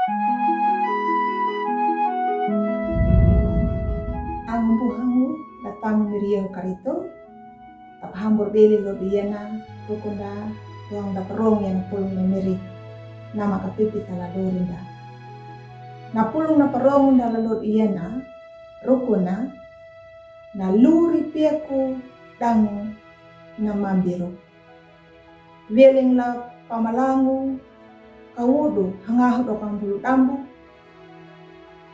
Ang buhangu datang miriau karito tap hambur beli lo biena rukunda tuang da perong yang pulung na miri nama kapipi taladorinda na pulung na perong da lalod iena rukuna na luri pieku dangu na mambiru weling la pamalangu kawudu hangahu do kang bulu dambu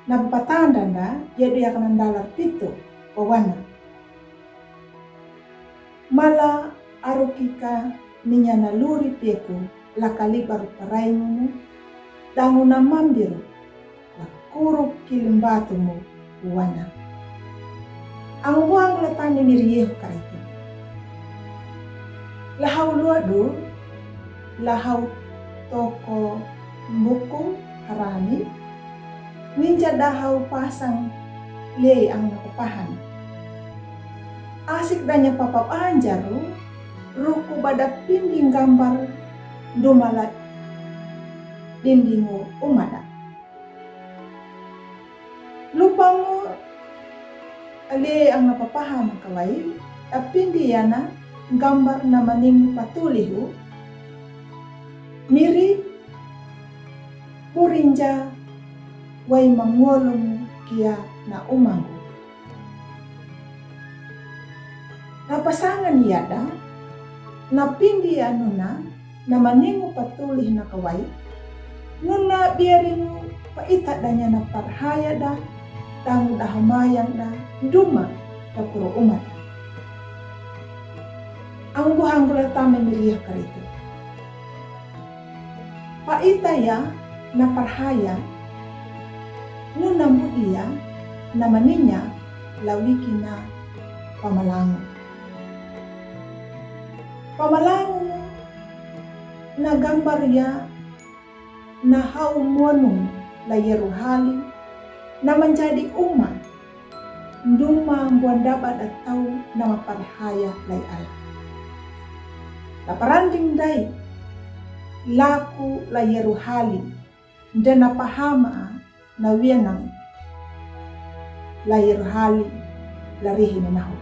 na patandanda jadi akan dalar pitu pawana mala arukika ninya na luri pieku la kalibar paraimu dangu na mambiru la kuruk kilimbatumu wana ang buang latani niriyehu karito lahau luadu lahau toko buku harani ninja dahau pasang lei ang nakupahan. Asik danya papap anjaru, ruku badak pinding gambar dumala dindingu umada. Lupangu lei ang napapahan kawai, tapindi yana gambar na maning patulihu, miri purinja way mangolong kia na umangu. Napasangan yada, napindi na maningu patulih na kaway, nuna biaringu paita danya na parhaya da, tangu da hamayang da, duma da kuro umat. Ang buhang gula tame milih karito. Paita ya na parhaya, nuna mudia na maninya lawiki na pamalango. Pamalango na gambar ya na haumonong layeru hali na menjadi umat duma buan dapat atau nama parhaya lay ala. Laparanding day laku layeru hali dan napahama na wianang layar hali larihin na naho.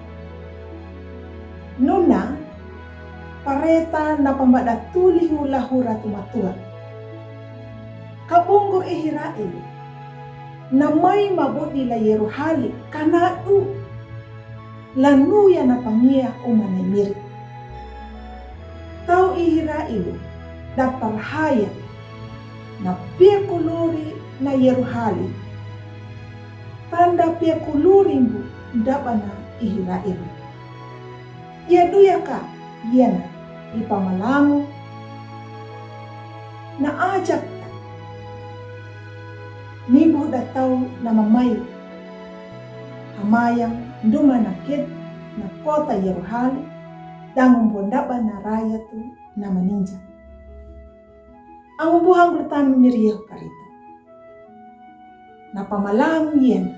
Nuna, pareta na pambada tulihu lahura tumatua. Kabunggur ihirail na may mabudi layar hali kanadu lanuya na pangiya umanay mirik. Tau ihirail da parhaya na pia kuluri na yeruhali tanda pia kulurimbu ndabana ihirairu ya duyaka yana ipamalangu na ajak nibu datau na mamay hamayang nduma na kid na kota yeruhali dangung bondaba na raya tu na maninja. Ang buhang lutan miriyehu karito. Na pamalangu yen,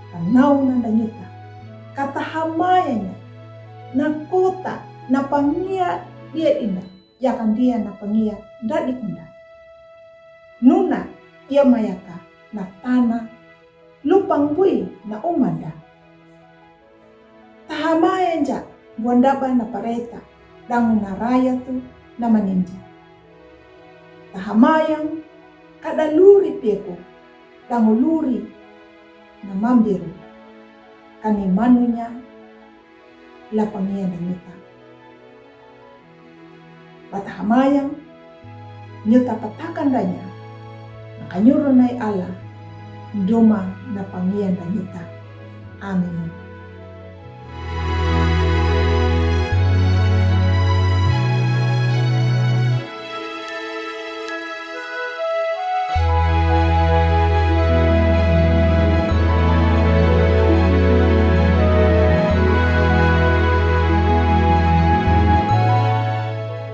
tanaw na danyita, katahamayanya, na kota, na pangia dia ina, yakan dia na pangia dadi kunda. Nuna, ia mayaka, na tanah, lupang bui na umanda. Tahamayan ja, buandaba na pareta, dangu na raya tu na maninja. Tahamayang kada luri pieku, dangu luri na mambiru, kani manunya lapangia na nyuta. Patahamayang nyuta patakan danya, nakanyuro na'y ala, duma na pangian na nyuta. Amin.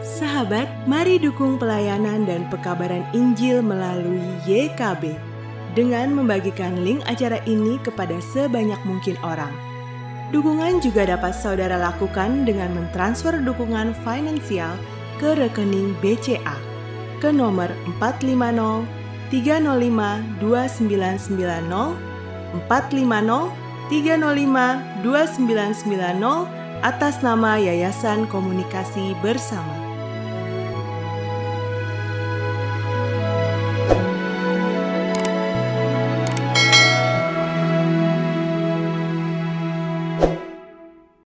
Sahabat, mari dukung pelayanan dan pekabaran Injil melalui YKB dengan membagikan link acara ini kepada sebanyak mungkin orang. Dukungan juga dapat saudara lakukan dengan mentransfer dukungan finansial ke rekening BCA ke nomor 305 2990, 450 305 2990 atas nama Yayasan Komunikasi Bersama.